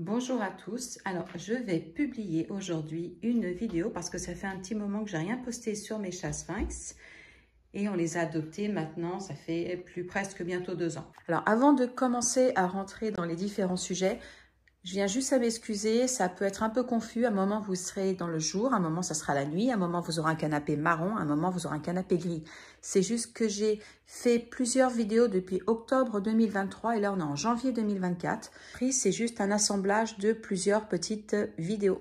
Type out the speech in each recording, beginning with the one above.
Bonjour à tous, alors je vais publier aujourd'hui une vidéo parce que ça fait un petit moment que j'ai rien posté sur mes chats sphinx et on les a adoptés maintenant, ça fait presque bientôt 2 ans. Alors avant de commencer à rentrer dans les différents sujets, je viens juste à m'excuser, ça peut être un peu confus, à un moment vous serez dans le jour, à un moment ça sera la nuit, à un moment vous aurez un canapé marron, à un moment vous aurez un canapé gris. C'est juste que j'ai fait plusieurs vidéos depuis octobre 2023 et là on est en janvier 2024. C'est juste un assemblage de plusieurs petites vidéos.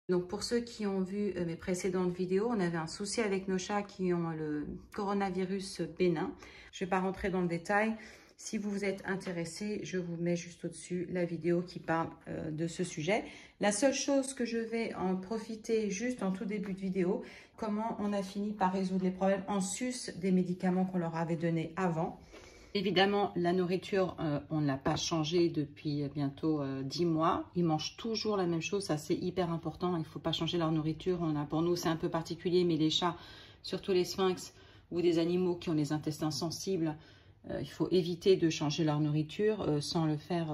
Donc pour ceux qui ont vu mes précédentes vidéos, on avait un souci avec nos chats qui ont le coronavirus bénin. Je ne vais pas rentrer dans le détail. Si vous vous êtes intéressé, je vous mets juste au-dessus la vidéo qui parle de ce sujet. La seule chose que je vais en profiter juste en tout début de vidéo, comment on a fini par résoudre les problèmes en sus des médicaments qu'on leur avait donnés avant. Évidemment, la nourriture, on ne l'a pas changée depuis bientôt 10 mois. Ils mangent toujours la même chose, ça c'est hyper important. Il ne faut pas changer leur nourriture. Pour nous, c'est un peu particulier, mais les chats, surtout les sphinx ou des animaux qui ont les intestins sensibles, il faut éviter de changer leur nourriture sans le faire.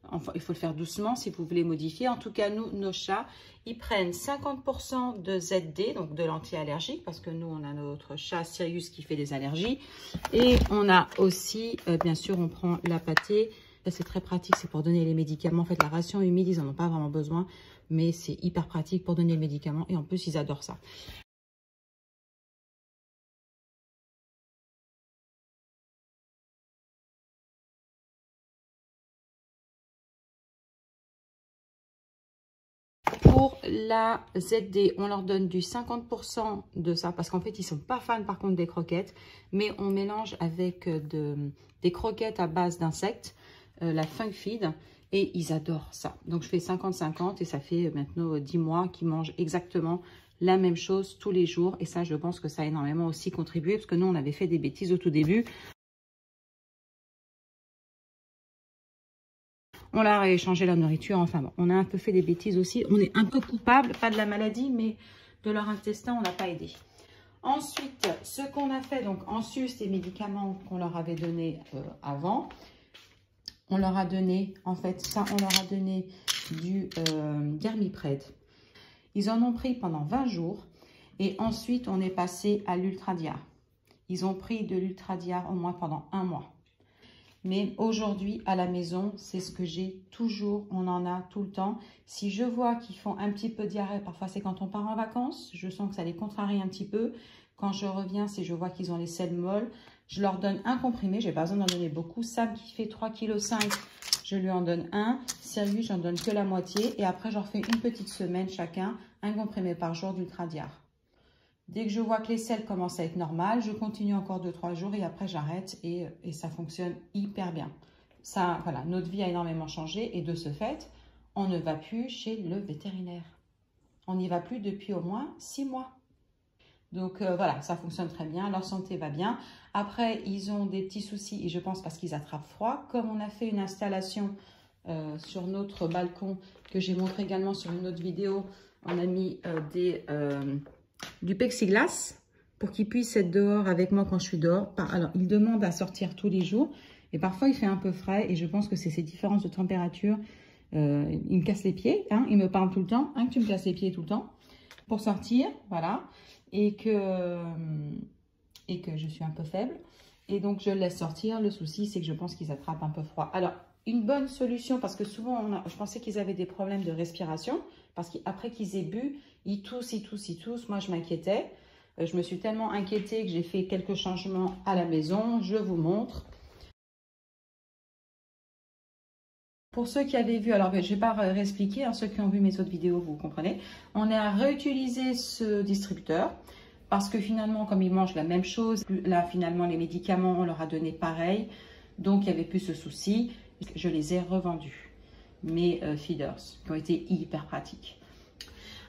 Enfin, il faut le faire doucement si vous voulez modifier. En tout cas, nous, nos chats, ils prennent 50% de ZD, donc de l'anti-allergique, parce que nous, on a notre chat Sirius qui fait des allergies. Et on a aussi, bien sûr, on prend la pâtée. C'est très pratique, c'est pour donner les médicaments. En fait, la ration humide, ils n'en ont pas vraiment besoin, mais c'est hyper pratique pour donner les médicaments. Et en plus, ils adorent ça. Pour la ZD, on leur donne du 50% de ça, parce qu'en fait, ils ne sont pas fans par contre des croquettes, mais on mélange avec des croquettes à base d'insectes, la Funk Feed, et ils adorent ça. Donc, je fais 50-50 et ça fait maintenant 10 mois qu'ils mangent exactement la même chose tous les jours. Et ça, je pense que ça a énormément aussi contribué, parce que nous, on avait fait des bêtises au tout début. On leur a échangé la nourriture, enfin bon, on a un peu fait des bêtises aussi. On est un peu coupable, pas de la maladie, mais de leur intestin, on n'a pas aidé. Ensuite, ce qu'on a fait, donc en sus des médicaments qu'on leur avait donnés avant, on leur a donné, en fait, ça, on leur a donné du Germipred. Ils en ont pris pendant 20 jours et ensuite, on est passé à l'Ultradiar. Ils ont pris de l'Ultradiar au moins pendant 1 mois. Mais aujourd'hui, à la maison, c'est ce que j'ai toujours, on en a tout le temps. Si je vois qu'ils font un petit peu de diarrhée, parfois c'est quand on part en vacances, je sens que ça les contrarie un petit peu. Quand je reviens, si je vois qu'ils ont les selles molles, je leur donne un comprimé, j'ai pas besoin d'en donner beaucoup. Sam qui fait 3,5 kg, je lui en donne un. Sirius, j'en donne que la moitié. Et après, je leur fais une petite semaine chacun, un comprimé par jour d'Ultradiar. Dès que je vois que les selles commencent à être normales, je continue encore 2-3 jours et après j'arrête et ça fonctionne hyper bien. Ça, voilà, notre vie a énormément changé et de ce fait, on ne va plus chez le vétérinaire. On n'y va plus depuis au moins 6 mois. Donc voilà, ça fonctionne très bien, leur santé va bien. Après, ils ont des petits soucis et je pense parce qu'ils attrapent froid. Comme on a fait une installation sur notre balcon que j'ai montré également sur une autre vidéo, on a mis du plexiglas pour qu'il puisse être dehors avec moi quand je suis dehors. Alors, il demande à sortir tous les jours et parfois il fait un peu frais et je pense que c'est ces différences de température. Il me casse les pieds, hein, il me parle tout le temps, hein, que tu me casses les pieds tout le temps pour sortir, voilà, et que je suis un peu faible et donc je le laisse sortir. Le souci, c'est que je pense qu'ils attrapent un peu froid. Alors, une bonne solution, parce que souvent, je pensais qu'ils avaient des problèmes de respiration, parce qu'après qu'ils aient bu, ils toussent, ils toussent, ils toussent. Moi, je m'inquiétais. Je me suis tellement inquiétée que j'ai fait quelques changements à la maison. Je vous montre. Pour ceux qui avaient vu, alors je ne vais pas réexpliquer, hein, ceux qui ont vu mes autres vidéos, vous comprenez. On a réutilisé ce distributeur parce que finalement, comme ils mangent la même chose, là, finalement, les médicaments, on leur a donné pareil. Donc, il n'y avait plus ce souci. Je les ai revendus, mes feeders, qui ont été hyper pratiques.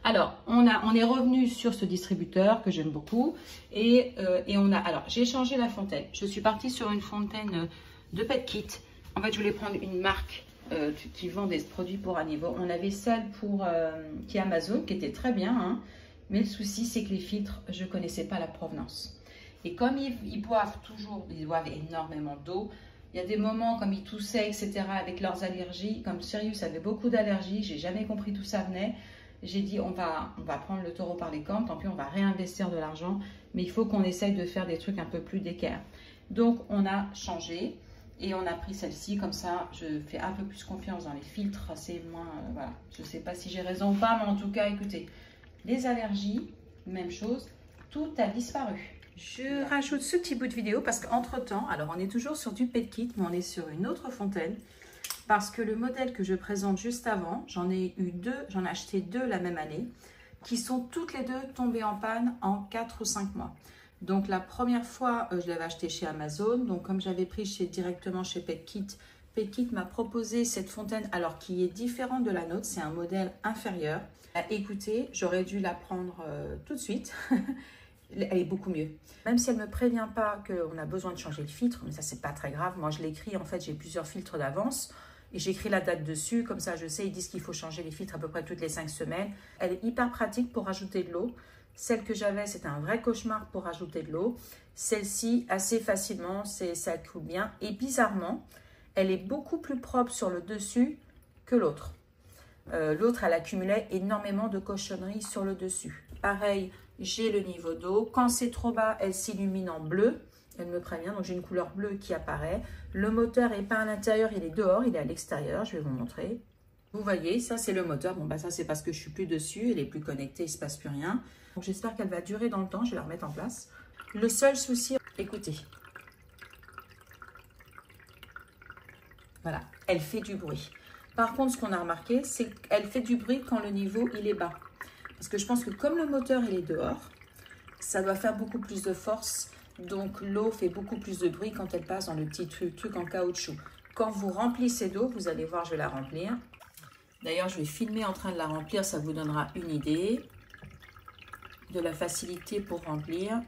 Alors, on est revenu sur ce distributeur que j'aime beaucoup. Et alors, j'ai changé la fontaine. Je suis partie sur une fontaine de Pet Kit. En fait, je voulais prendre une marque qui vend des produits pour animaux. On avait celle qui est Amazon, qui était très bien. Hein, mais le souci, c'est que les filtres, je ne connaissais pas la provenance. Et comme ils boivent énormément d'eau, il y a des moments comme ils toussaient, etc. avec leurs allergies. Comme Sirius avait beaucoup d'allergies, j'ai jamais compris d'où ça venait. J'ai dit, on va prendre le taureau par les cornes, tant pis, on va réinvestir de l'argent. Mais il faut qu'on essaye de faire des trucs un peu plus d'équerre. Donc, on a changé et on a pris celle-ci. Comme ça, je fais un peu plus confiance dans les filtres. C'est moins, voilà. Je ne sais pas si j'ai raison ou pas, mais en tout cas, écoutez, les allergies, même chose, tout a disparu. Je rajoute ce petit bout de vidéo parce qu'entre-temps, alors on est toujours sur du Pet Kit, mais on est sur une autre fontaine. Parce que le modèle que je présente juste avant, j'en ai eu deux, j'en ai acheté deux la même année, qui sont toutes les deux tombées en panne en 4 ou 5 mois. Donc la première fois, je l'avais acheté chez Amazon. Donc comme j'avais pris directement chez Pet Kit m'a proposé cette fontaine, alors qui est différente de la nôtre, c'est un modèle inférieur. Écoutez, j'aurais dû la prendre tout de suite. Elle est beaucoup mieux. Même si elle ne me prévient pas qu'on a besoin de changer le filtre, mais ça, c'est pas très grave. Moi, je l'écris, en fait, j'ai plusieurs filtres d'avance. Et j'écris la date dessus, comme ça je sais, ils disent qu'il faut changer les filtres à peu près toutes les 5 semaines. Elle est hyper pratique pour rajouter de l'eau. Celle que j'avais, c'était un vrai cauchemar pour rajouter de l'eau. Celle-ci, assez facilement, ça coule bien. Et bizarrement, elle est beaucoup plus propre sur le dessus que l'autre. L'autre, elle accumulait énormément de cochonneries sur le dessus. Pareil, j'ai le niveau d'eau. Quand c'est trop bas, elle s'illumine en bleu. Elle me prévient, donc j'ai une couleur bleue qui apparaît. Le moteur n'est pas à l'intérieur, il est dehors, il est à l'extérieur. Je vais vous montrer. Vous voyez, ça c'est le moteur. Bon, bah ça c'est parce que je suis plus dessus, elle est plus connectée, il ne se passe plus rien. Donc j'espère qu'elle va durer dans le temps, je vais la remettre en place. Le seul souci, écoutez. Voilà, elle fait du bruit. Par contre, ce qu'on a remarqué, c'est qu'elle fait du bruit quand le niveau il est bas. Parce que je pense que comme le moteur il est dehors, ça doit faire beaucoup plus de force. Donc l'eau fait beaucoup plus de bruit quand elle passe dans le petit truc en caoutchouc. Quand vous remplissez d'eau, vous allez voir, je vais la remplir. D'ailleurs, je vais filmer en train de la remplir, ça vous donnera une idée de la facilité pour remplir.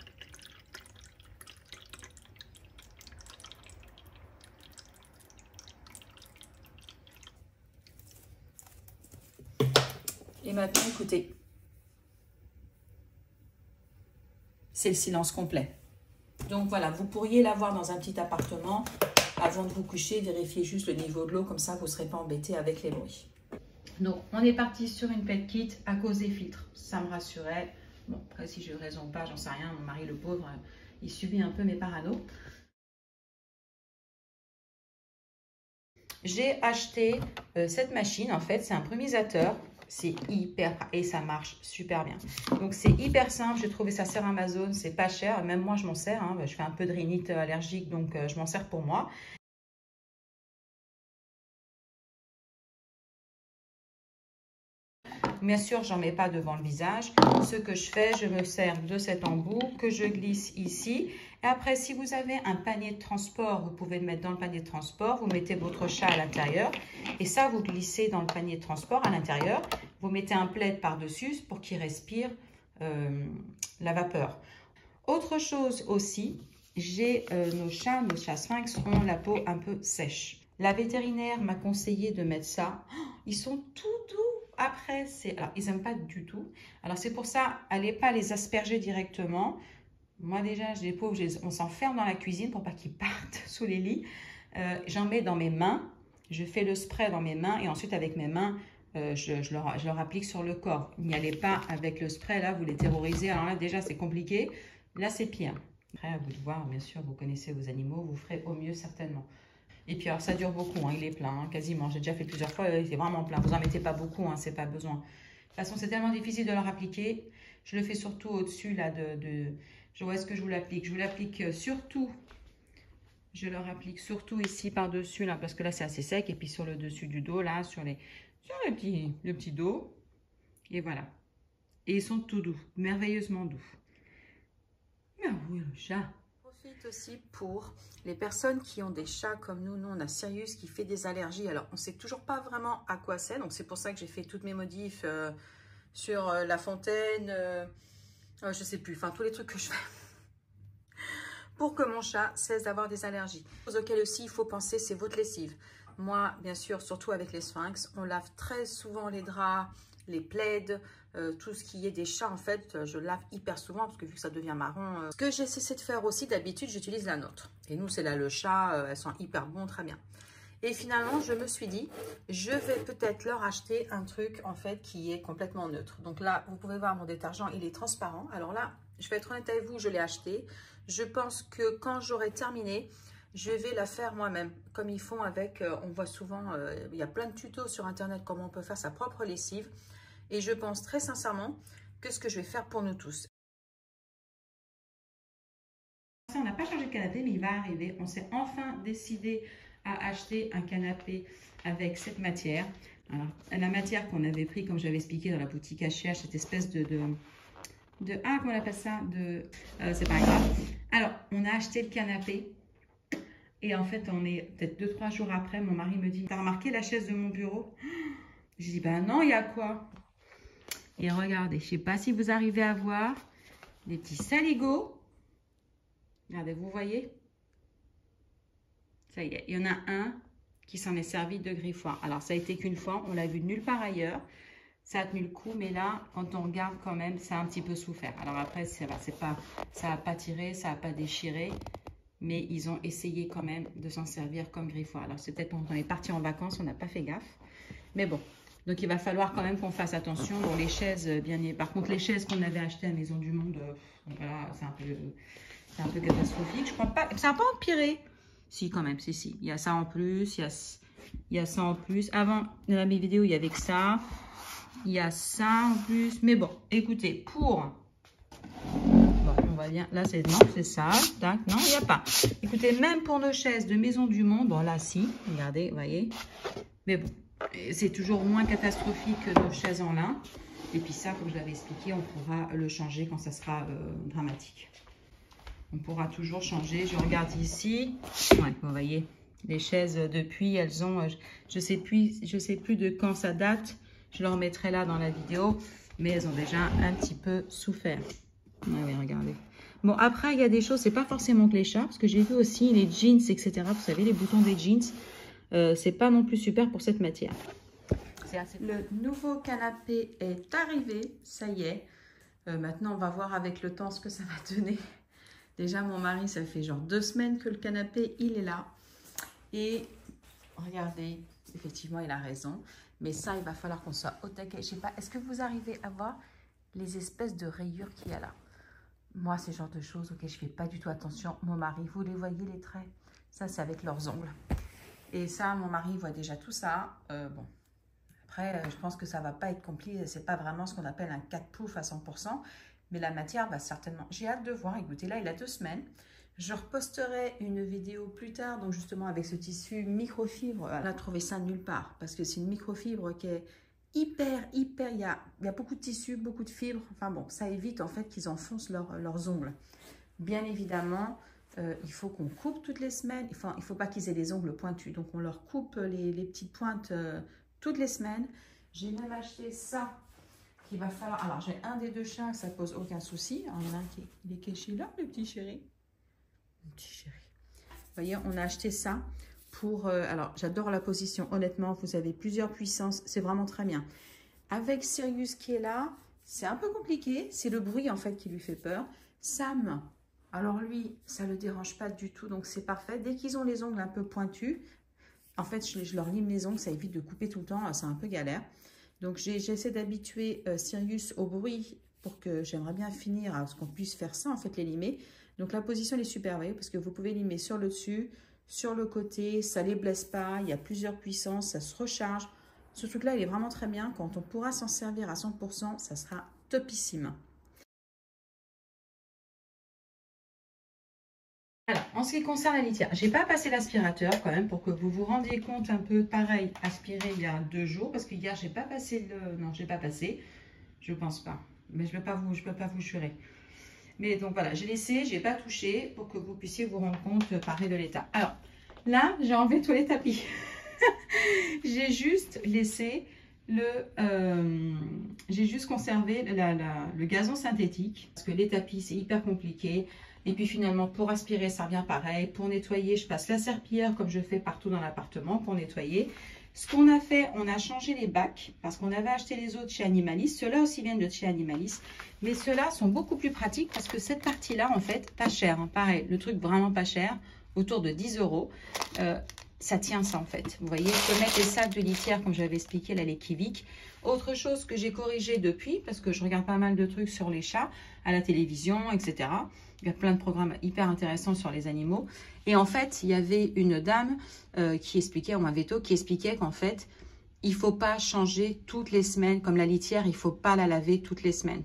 Et maintenant, écoutez, c'est le silence complet. Donc voilà, vous pourriez l'avoir dans un petit appartement. Avant de vous coucher, vérifiez juste le niveau de l'eau, comme ça vous ne serez pas embêté avec les bruits. Donc on est parti sur une Pet Kit à cause des filtres. Ça me rassurait. Bon, après si j'ai raison ou pas, j'en sais rien. Mon mari le pauvre, il subit un peu mes paranos. J'ai acheté cette machine, en fait, c'est un brumisateur. C'est hyper, et ça marche super bien. Donc c'est hyper simple, j'ai trouvé ça sur Amazon, c'est pas cher. Même moi je m'en sers, hein. Je fais un peu de rhinite allergique, donc je m'en sers pour moi. Bien sûr, j'en mets pas devant le visage. Ce que je fais, je me sers de cet embout que je glisse ici. Et après, si vous avez un panier de transport, vous pouvez le mettre dans le panier de transport. Vous mettez votre chat à l'intérieur. Et ça, vous glissez dans le panier de transport à l'intérieur. Vous mettez un plaid par-dessus pour qu'il respire la vapeur. Autre chose aussi, j'ai nos chats sphinx ont la peau un peu sèche. La vétérinaire m'a conseillé de mettre ça. Oh, ils sont tout doux. Après, alors, ils n'aiment pas du tout. Alors, c'est pour ça, allez pas les asperger directement. Moi, déjà, j'ai les pauvres, on s'enferme dans la cuisine pour pas qu'ils partent sous les lits. J'en mets dans mes mains. Je fais le spray dans mes mains et ensuite, avec mes mains, je leur applique sur le corps. N'y allez pas avec le spray, là, vous les terrorisez. Alors là, déjà, c'est compliqué. Là, c'est pire. Après, à vous de voir, bien sûr, vous connaissez vos animaux, vous ferez au mieux certainement. Et puis alors ça dure beaucoup, hein, il est plein, hein, quasiment. J'ai déjà fait plusieurs fois, il est vraiment plein. Vous n'en mettez pas beaucoup, hein, c'est pas besoin. De toute façon, c'est tellement difficile de leur appliquer. Je le fais surtout au-dessus là je vois ce que je vous l'applique. Je vous l'applique surtout. Je leur applique surtout ici par-dessus là, parce que là c'est assez sec. Et puis sur le dessus du dos là, sur le petit dos. Et voilà. Et ils sont tout doux, merveilleusement doux. Mais oui, le chat. Profite aussi pour les personnes qui ont des chats comme nous. Nous, on a Sirius qui fait des allergies. Alors, on ne sait toujours pas vraiment à quoi c'est. Donc, c'est pour ça que j'ai fait toutes mes modifs sur la fontaine. Je ne sais plus. Enfin, tous les trucs que je fais pour que mon chat cesse d'avoir des allergies. Chose auquel aussi il faut penser, c'est votre lessive. Moi, bien sûr, surtout avec les sphinx, on lave très souvent les draps les plaids, tout ce qui est des chats, en fait, je lave hyper souvent parce que vu que ça devient marron. Ce que j'ai cessé de faire aussi, d'habitude, j'utilise la nôtre. Et nous, c'est là le chat, elles sont hyper bon, très bien. Et finalement, je me suis dit, je vais peut-être leur acheter un truc, en fait, qui est complètement neutre. Donc là, vous pouvez voir mon détergent, il est transparent. Alors là, je vais être honnête avec vous, je l'ai acheté. Je pense que quand j'aurai terminé, je vais la faire moi-même, comme ils font avec, on voit souvent, il y a plein de tutos sur Internet, comment on peut faire sa propre lessive. Et je pense très sincèrement que ce que je vais faire pour nous tous. On n'a pas changé de canapé, mais il va arriver. On s'est enfin décidé à acheter un canapé avec cette matière. Alors, la matière qu'on avait pris, comme j'avais expliqué dans la boutique HH, cette espèce comment on appelle ça, c'est pas grave. Alors, on a acheté le canapé. Et en fait, on est peut-être 2-3 jours après, mon mari me dit, t'as remarqué la chaise de mon bureau? Je dis, ben non, il y a quoi? Et regardez, je ne sais pas si vous arrivez à voir des petits saligots. Regardez, vous voyez? Ça y est, il y en a un qui s'en est servi de griffoir. Alors, ça a été qu'une fois, on l'a vu nulle part ailleurs. Ça a tenu le coup, mais là, quand on regarde quand même, ça a un petit peu souffert. Alors après, ça n'a pas tiré, ça n'a pas déchiré. Mais ils ont essayé quand même de s'en servir comme griffoir. Alors, c'est peut-être quand on est parti en vacances, on n'a pas fait gaffe. Mais bon, donc il va falloir quand même qu'on fasse attention. Bon, les chaises, par contre, les chaises qu'on avait achetées à Maison du Monde, voilà, c'est un peu catastrophique. Je crois pas, ça n'a pas empiré. Si, quand même, si. Il y a ça en plus, il y a ça en plus. Avant, dans mes vidéos, il y avait que ça. Il y a ça en plus. Mais bon, écoutez, pour... On va bien, là c'est non, c'est ça, tac, non, il n'y a pas. Écoutez, même pour nos chaises de Maison du Monde, bon là si, regardez, vous voyez. Mais bon, c'est toujours moins catastrophique que nos chaises en lin. Et puis ça, comme je l'avais expliqué, on pourra le changer quand ça sera dramatique. On pourra toujours changer. Je regarde ici, ouais, vous voyez, les chaises depuis, elles ont, je sais plus de quand ça date. Je leur mettrai là dans la vidéo, mais elles ont déjà un petit peu souffert. Oui, regardez. Bon, après, il y a des choses, c'est pas forcément que les chats, parce que j'ai vu aussi les jeans, etc. Vous savez, les boutons des jeans, c'est pas non plus super pour cette matière. Le nouveau canapé est arrivé, ça y est. Maintenant, on va voir avec le temps ce que ça va donner. Déjà, mon mari, ça fait genre 2 semaines que le canapé, il est là. Et regardez, effectivement, il a raison. Mais ça, il va falloir qu'on soit au taquet. Je sais pas, est-ce que vous arrivez à voir les espèces de rayures qu'il y a là? Moi, c'est le genre de choses auxquelles je ne fais pas du tout attention. Mon mari, vous les voyez, les traits? Ça, c'est avec leurs ongles. Et ça, mon mari voit déjà tout ça. Bon, après, je pense que ça ne va pas être compliqué. Ce n'est pas vraiment ce qu'on appelle un cat proof à 100%. Mais la matière va certainement... J'ai hâte de voir. Écoutez, là, il a 2 semaines. Je reposterai une vidéo plus tard, donc justement avec ce tissu microfibre. Elle a trouvé ça nulle part, parce que c'est une microfibre qui est hyper, il y a beaucoup de tissu, beaucoup de fibres. Enfin bon, ça évite en fait qu'ils enfoncent leurs ongles. Bien évidemment, il faut qu'on coupe toutes les semaines. Enfin, il ne faut pas qu'ils aient les ongles pointus. Donc, on leur coupe les petites pointes toutes les semaines. J'ai même acheté ça qu'il va falloir... Alors, j'ai un des 2 chats, ça ne pose aucun souci. Alors, il y en a un il est caché là, le petit chéri. Le petit chéri. Vous voyez, on a acheté ça. Alors, j'adore la position. Honnêtement, vous avez plusieurs puissances. C'est vraiment très bien. Avec Sirius qui est là, c'est un peu compliqué. C'est le bruit, en fait, qui lui fait peur. Sam, alors lui, ça ne le dérange pas du tout. Donc, c'est parfait. Dès qu'ils ont les ongles un peu pointus, en fait, je leur lime les ongles. Ça évite de couper tout le temps. C'est un peu galère. Donc, j'essaie d'habituer Sirius au bruit pour que j'aimerais bien finir à ce qu'on puisse faire ça, en fait, les limer. Donc, la position, elle est super, vous voyez, parce que vous pouvez limer sur le dessus, sur le côté, ça ne les blesse pas, il y a plusieurs puissances, ça se recharge. Ce truc-là, il est vraiment très bien. Quand on pourra s'en servir à 100%, ça sera topissime. Alors, en ce qui concerne la litière, je n'ai pas passé l'aspirateur quand même pour que vous vous rendiez compte un peu. Pareil, aspiré il y a 2 jours, parce que hier, je n'ai pas passé le... Non, je n'ai pas passé. Je ne pense pas. Mais je ne peux pas vous jurer. Mais donc voilà, j'ai laissé, je n'ai pas touché pour que vous puissiez vous rendre compte pareil de l'état. Alors là, j'ai enlevé tous les tapis. J'ai juste laissé j'ai juste conservé le gazon synthétique. Parce que les tapis, c'est hyper compliqué. Et puis finalement, pour aspirer, ça revient pareil. Pour nettoyer, je passe la serpillière comme je fais partout dans l'appartement pour nettoyer. Ce qu'on a fait, on a changé les bacs parce qu'on avait acheté les autres chez Animalis. Ceux-là aussi viennent de chez Animalis. Mais ceux-là sont beaucoup plus pratiques parce que cette partie-là, en fait, pas cher. Hein, pareil, le truc vraiment pas cher, autour de 10 €. Ça tient ça en fait. Vous voyez, je peux mettre les sacs de litière comme j'avais expliqué, là, les Kivik. Autre chose que j'ai corrigé depuis, parce que je regarde pas mal de trucs sur les chats, à la télévision, etc. Il y a plein de programmes hyper intéressants sur les animaux. Et en fait, il y avait une dame qui expliquait, ou un veto, qui expliquait qu'en fait, il ne faut pas changer toutes les semaines. Comme la litière, il ne faut pas la laver toutes les semaines.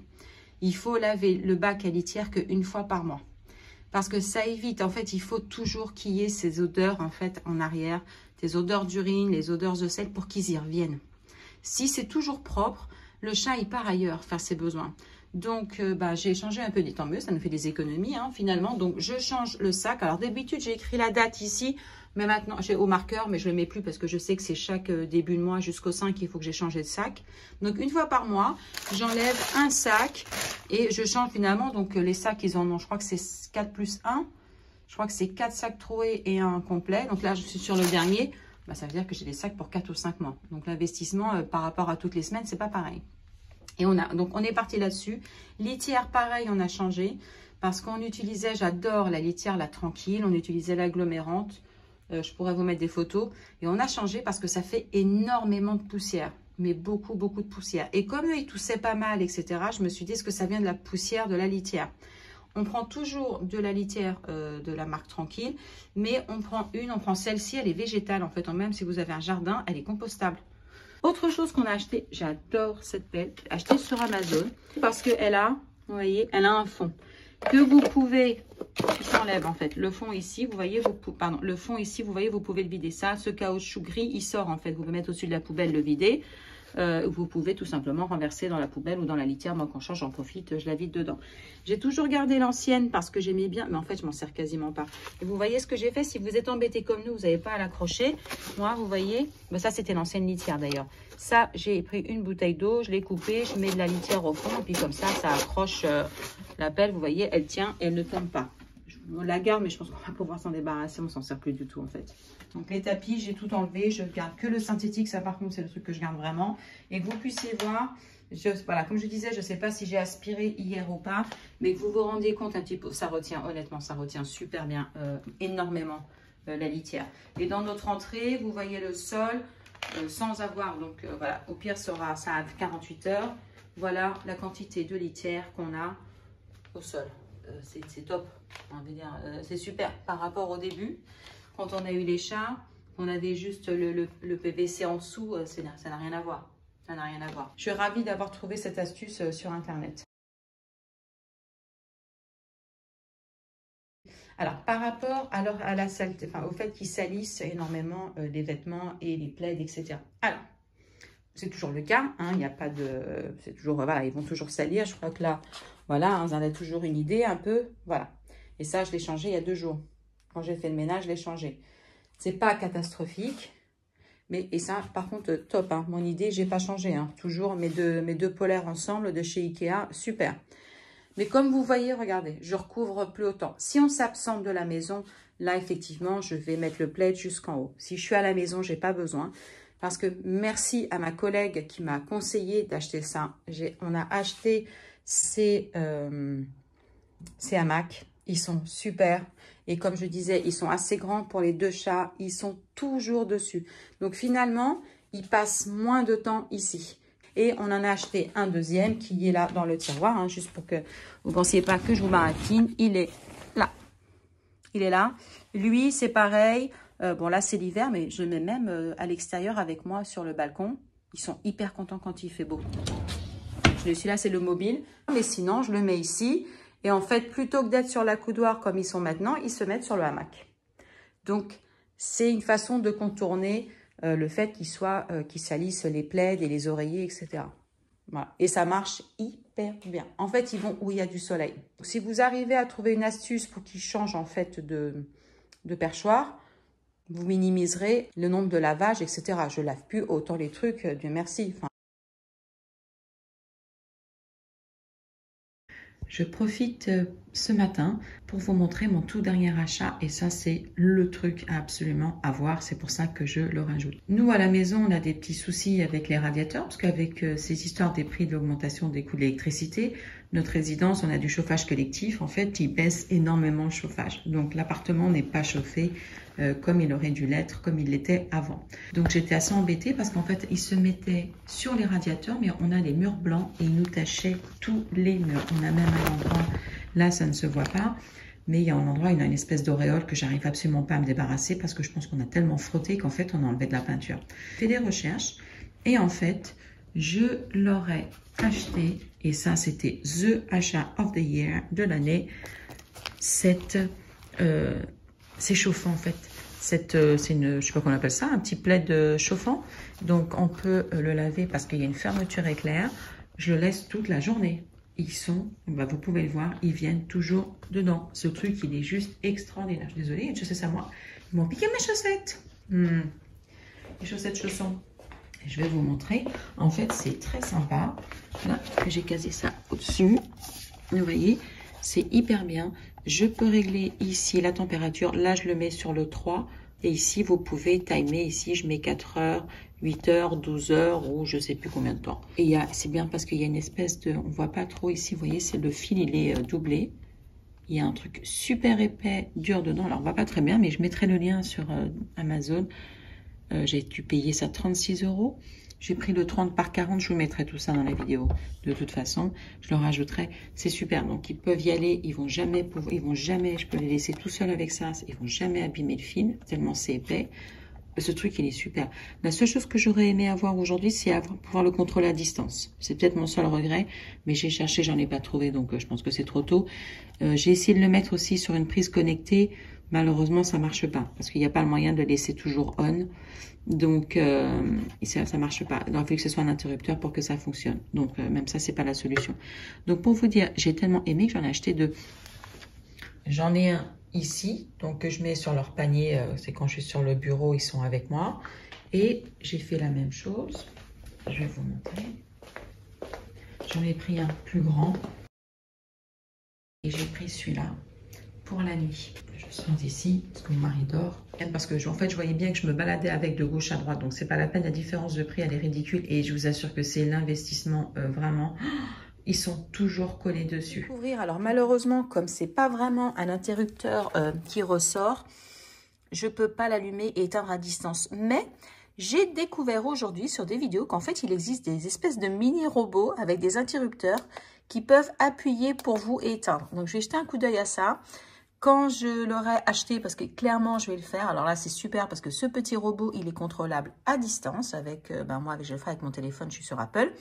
Il faut laver le bac à litière qu'une fois par mois. Parce que ça évite, en fait, il faut toujours qu'il y ait ces odeurs, en fait, en arrière, des odeurs d'urine, les odeurs de sel, pour qu'ils y reviennent. Si c'est toujours propre, le chat, il part ailleurs faire ses besoins. Donc, j'ai changé un peu, tant mieux, ça nous fait des économies, hein, finalement. Donc, je change le sac. Alors, d'habitude, j'ai écrit la date ici, mais maintenant, j'ai au marqueur, mais je ne le mets plus parce que je sais que c'est chaque début de mois jusqu'au 5, il faut que j'ai changé de sac. Donc, une fois par mois, j'enlève un sac et je change finalement. Donc, les sacs, ils en ont, je crois que c'est 4 plus 1. Je crois que c'est 4 sacs troués et un complet. Donc là, je suis sur le dernier. Ça veut dire que j'ai des sacs pour 4 ou 5 mois. Donc, l'investissement par rapport à toutes les semaines, c'est pas pareil. Et donc, on est parti là-dessus. Litière, pareil, on a changé. Parce qu'on utilisait, j'adore la litière, la tranquille. On utilisait l'agglomérante. Je pourrais vous mettre des photos. Et on a changé parce que ça fait énormément de poussière. Mais beaucoup, beaucoup de poussière. Et comme eux, ils toussaient pas mal, etc., je me suis dit, est-ce que ça vient de la poussière de la litière? On prend toujours de la litière de la marque Tranquille. Mais on prend celle-ci, elle est végétale. En fait, même si vous avez un jardin, elle est compostable. Autre chose qu'on a acheté, j'adore cette pelle, achetée sur Amazon parce qu'elle a, vous voyez, elle a un fond que vous pouvez, qui s'enlève en fait. Le fond ici, vous voyez, le fond ici, vous voyez, vous pouvez le vider. Ça, ce caoutchouc gris, il sort en fait. Vous pouvez mettre au-dessus de la poubelle, le vider. Vous pouvez tout simplement renverser dans la poubelle ou dans la litière. Moi, quand je change, j'en profite, je la vide dedans. J'ai toujours gardé l'ancienne parce que j'aimais bien, mais en fait, je m'en sers quasiment pas. Et vous voyez ce que j'ai fait. Si vous êtes embêté comme nous, vous n'avez pas à l'accrocher. Moi, vous voyez, ça, c'était l'ancienne litière d'ailleurs. Ça, j'ai pris une bouteille d'eau, je l'ai coupée, je mets de la litière au fond. Et puis comme ça accroche la pelle. Vous voyez, elle tient et elle ne tombe pas. On la garde, mais je pense qu'on va pouvoir s'en débarrasser. On s'en sert plus du tout en fait. Donc les tapis, j'ai tout enlevé. Je garde que le synthétique. Ça par contre, c'est le truc que je garde vraiment. Et que vous puissiez voir, voilà, comme je disais, je ne sais pas si j'ai aspiré hier ou pas, mais que vous vous rendiez compte un petit peu. Ça retient, honnêtement, ça retient super bien, énormément la litière. Et dans notre entrée, vous voyez le sol sans avoir, donc voilà, au pire, ça a 48 heures. Voilà la quantité de litière qu'on a au sol. C'est top, c'est super par rapport au début. Quand on a eu les chats, on avait juste le PVC en dessous, ça n'a rien à voir. Ça n'a rien à voir. Je suis ravie d'avoir trouvé cette astuce sur Internet. Alors, par rapport à la saleté, au fait qu'ils salissent énormément les vêtements et les plaids, etc. Alors, c'est toujours le cas, hein, il n'y a pas de... C'est toujours, voilà, ils vont toujours salir. Je crois que là, voilà, hein, vous en avez toujours une idée un peu, voilà. Et ça, je l'ai changé il y a 2 jours. Quand j'ai fait le ménage, je l'ai changé. C'est pas catastrophique, mais et ça, par contre, top. Hein, mon idée, j'ai pas changé. Hein, toujours mes deux polaires ensemble de chez Ikea, super. Mais comme vous voyez, regardez, je recouvre plus autant. Si on s'absente de la maison, là, effectivement, je vais mettre le plaid jusqu'en haut. Si je suis à la maison, j'ai pas besoin. Parce que merci à ma collègue qui m'a conseillé d'acheter ça. On a acheté ces hamacs. Ils sont super. Et comme je disais, ils sont assez grands pour les 2 chats. Ils sont toujours dessus. Donc finalement, ils passent moins de temps ici. Et on en a acheté un deuxième qui est là dans le tiroir. Hein, juste pour que vous ne pensiez pas que je vous baratine. Il est là. Il est là. Lui, c'est pareil. Bon, là, c'est l'hiver, mais je le mets même à l'extérieur avec moi sur le balcon. Ils sont hyper contents quand il fait beau. Celui-là, c'est le mobile. Mais sinon, je le mets ici. Et en fait, plutôt que d'être sur la coudoir comme ils sont maintenant, ils se mettent sur le hamac. Donc, c'est une façon de contourner le fait qu'ils salissent les plaids et les oreillers, etc. Voilà. Et ça marche hyper bien. En fait, ils vont où il y a du soleil. Si vous arrivez à trouver une astuce pour qu'ils changent en fait de perchoir, vous minimiserez le nombre de lavages, etc. Je lave plus autant les trucs, Dieu merci. Enfin, Je profite ce matin pour vous montrer mon tout dernier achat et ça c'est le truc à absolument avoir, c'est pour ça que je le rajoute. Nous à la maison on a des petits soucis avec les radiateurs parce qu'avec ces histoires des prix de l'augmentation des coûts de l'électricité, notre résidence on a du chauffage collectif, en fait il baisse énormément le chauffage. Donc l'appartement n'est pas chauffé comme il aurait dû l'être, comme il l'était avant. Donc j'étais assez embêtée parce qu'en fait il se mettait sur les radiateurs mais on a les murs blancs et il nous tachait tous les murs. On a même un endroit, là ça ne se voit pas, mais il y a un endroit, il y a une espèce d'auréole que j'arrive absolument pas à me débarrasser parce que je pense qu'on a tellement frotté qu'en fait on a enlevé de la peinture. J'ai fait des recherches et en fait je l'aurais acheté et ça c'était the achat of the year de l'année. C'est chauffant en fait. C'est une, je sais pas comment on appelle ça, un petit plaid chauffant. Donc on peut le laver parce qu'il y a une fermeture éclair. Je le laisse toute la journée. Ils sont, bah vous pouvez le voir, ils viennent toujours dedans. Ce truc, il est juste extraordinaire. Je suis désolée, je sais ça moi. Ils m'ont piqué mes chaussettes. Les chaussettes chaussons. Et je vais vous montrer. En fait, c'est très sympa. Là, j'ai casé ça au-dessus. Vous voyez, c'est hyper bien. Je peux régler ici la température. Là, je le mets sur le 3. Et ici, vous pouvez timer. Ici, je mets 4 heures, 8 heures, 12 heures ou je sais plus combien de temps. Et c'est bien parce qu'il y a une espèce de... On voit pas trop ici. Vous voyez, c'est le fil, il est doublé. Il y a un truc super épais, dur dedans. Alors, on voit pas très bien, mais je mettrai le lien sur Amazon. J'ai dû payer ça 36 €. J'ai pris le 30 par 40, je vous mettrai tout ça dans la vidéo. De toute façon, je le rajouterai. C'est super. Donc, ils peuvent y aller. Ils vont jamais, je peux les laisser tout seuls avec ça. Ils vont jamais abîmer le fil, tellement c'est épais. Ce truc, il est super. La seule chose que j'aurais aimé avoir aujourd'hui, c'est pouvoir le contrôler à distance. C'est peut-être mon seul regret, mais j'ai cherché, j'en ai pas trouvé, donc je pense que c'est trop tôt. J'ai essayé de le mettre aussi sur une prise connectée. Malheureusement, ça marche pas, parce qu'il n'y a pas le moyen de le laisser toujours on. Donc, ça marche pas. Il aurait fallu que ce soit un interrupteur pour que ça fonctionne. Donc, même ça, c'est pas la solution. Donc, pour vous dire, j'ai tellement aimé que j'en ai acheté deux. J'en ai un ici, donc que je mets sur leur panier. C'est quand je suis sur le bureau, ils sont avec moi. Et j'ai fait la même chose. Je vais vous montrer. J'en ai pris un plus grand. Et j'ai pris celui-là pour la nuit. Je sors d'ici parce que mon mari dort. Parce que en fait, je voyais bien que je me baladais avec de gauche à droite. Donc, c'est pas la peine. La différence de prix, elle est ridicule. Et je vous assure que c'est l'investissement vraiment. Ils sont toujours collés dessus. Alors, malheureusement, comme c'est pas vraiment un interrupteur qui ressort, je peux pas l'allumer et éteindre à distance. Mais j'ai découvert aujourd'hui sur des vidéos qu'en fait, il existe des espèces de mini-robots avec des interrupteurs qui peuvent appuyer pour vous et éteindre. Donc, je vais jeter un coup d'œil à ça. Quand je l'aurai acheté, parce que clairement, je vais le faire. Alors là, c'est super parce que ce petit robot, il est contrôlable à distance. Avec, moi, je le ferai avec mon téléphone, je suis sur Apple.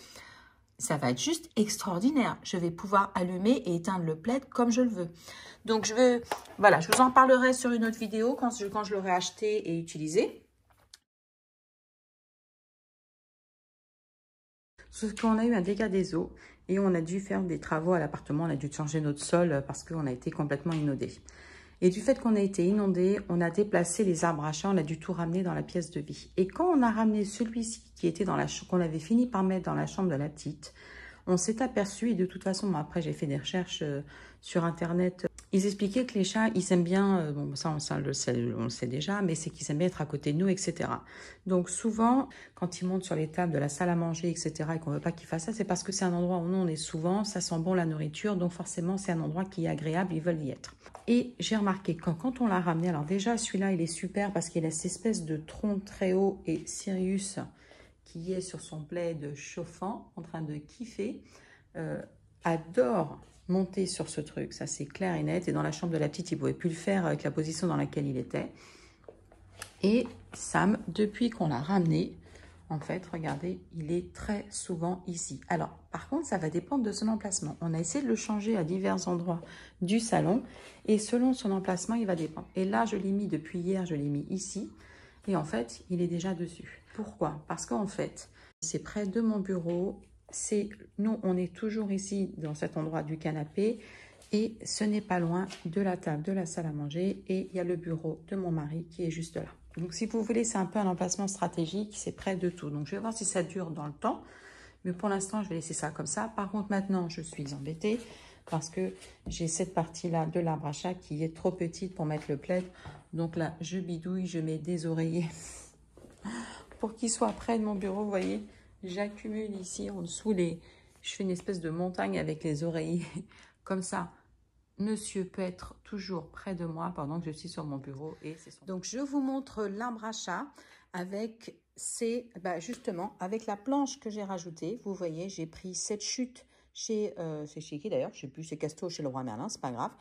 Ça va être juste extraordinaire. Je vais pouvoir allumer et éteindre le plaid comme je le veux. Donc, voilà, je vous en parlerai sur une autre vidéo quand je l'aurai acheté et utilisé. Sauf qu'on a eu un dégât des eaux et on a dû faire des travaux à l'appartement. On a dû changer notre sol parce qu'on a été complètement inondé. Et du fait qu'on a été inondé, on a déplacé les arbres à chat, on a dû tout ramener dans la pièce de vie. Et quand on a ramené celui-ci qui était dans qu'on avait fini par mettre dans la chambre de la petite, on s'est aperçu, et de toute façon, après j'ai fait des recherches sur Internet, ils expliquaient que les chats, ils aiment bien, bon ça on le sait déjà, mais c'est qu'ils aiment bien être à côté de nous, etc. Donc souvent, quand ils montent sur les tables de la salle à manger, etc., et qu'on ne veut pas qu'ils fassent ça, c'est parce que c'est un endroit où nous on est souvent, ça sent bon la nourriture, donc forcément c'est un endroit qui est agréable, ils veulent y être. Et j'ai remarqué que quand on l'a ramené, alors déjà celui-là il est super parce qu'il a cette espèce de tronc très haut et Sirius qui est sur son plaid chauffant, en train de kiffer, adore monter sur ce truc, ça c'est clair et net. Et dans la chambre de la petite, il ne pouvait plus le faire avec la position dans laquelle il était. Et Sam, depuis qu'on l'a ramené, en fait, regardez, il est très souvent ici. Alors, par contre, ça va dépendre de son emplacement. On a essayé de le changer à divers endroits du salon. Et selon son emplacement, il va dépendre. Et là, je l'ai mis depuis hier, je l'ai mis ici. Et en fait, il est déjà dessus. Pourquoi? Parce qu'en fait, c'est près de mon bureau. Nous, on est toujours ici, dans cet endroit du canapé. Et ce n'est pas loin de la table de la salle à manger. Et il y a le bureau de mon mari qui est juste là. Donc, si vous voulez, c'est un peu un emplacement stratégique. C'est près de tout. Donc, je vais voir si ça dure dans le temps. Mais pour l'instant, je vais laisser ça comme ça. Par contre, maintenant, je suis embêtée parce que j'ai cette partie-là de l'arbre à chat qui est trop petite pour mettre le plaid. Donc là, je bidouille, je mets des oreillers pour qu'ils soient près de mon bureau. Vous voyez, j'accumule ici en dessous je fais une espèce de montagne avec les oreillers. Comme ça, monsieur peut être toujours près de moi pendant que je suis sur mon bureau. Donc, je vous montre l'arbre à chat avec justement, avec la planche que j'ai rajoutée. Vous voyez, j'ai pris cette chute c'est chez qui d'ailleurs? Je sais plus, c'est Casto chez Leroy Merlin, c'est pas grave.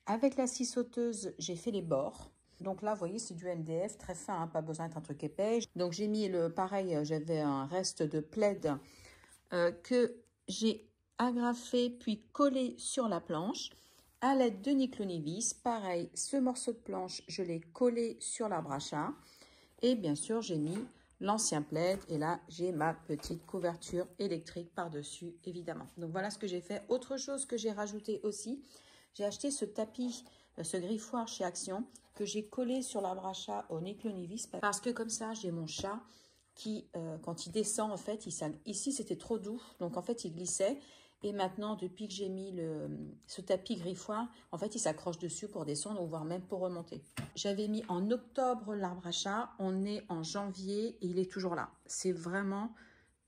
Avec la scie sauteuse, j'ai fait les bords. Donc là, vous voyez, c'est du MDF très fin, hein, pas besoin d'être un truc épais. Donc j'ai mis pareil, j'avais un reste de plaid que j'ai agrafé puis collé sur la planche à l'aide de Niclonivis. Pareil, ce morceau de planche, je l'ai collé sur l'arbre à chat. Et bien sûr, j'ai mis l'ancien plaid et là, j'ai ma petite couverture électrique par-dessus, évidemment. Donc voilà ce que j'ai fait. Autre chose que j'ai rajouté aussi, j'ai acheté ce tapis, ce griffoir chez Action que j'ai collé sur l'arbre à chat au Niclonivis parce que comme ça, j'ai mon chat qui, quand il descend, en fait, ici, c'était trop doux. Donc, en fait, il glissait. Et maintenant, depuis que j'ai mis ce tapis griffoir, en fait, il s'accroche dessus pour descendre ou voire même pour remonter. J'avais mis en octobre l'arbre à chat. On est en janvier et il est toujours là. C'est vraiment...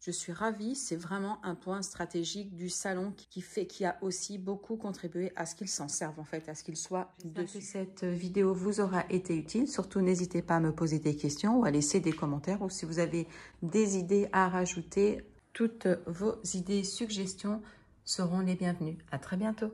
Je suis ravie, c'est vraiment un point stratégique du salon qui a aussi beaucoup contribué à ce qu'il s'en serve en fait, à ce qu'il soit dessus. J'espère que cette vidéo vous aura été utile. Surtout, n'hésitez pas à me poser des questions ou à laisser des commentaires ou si vous avez des idées à rajouter, toutes vos idées, suggestions seront les bienvenues. À très bientôt.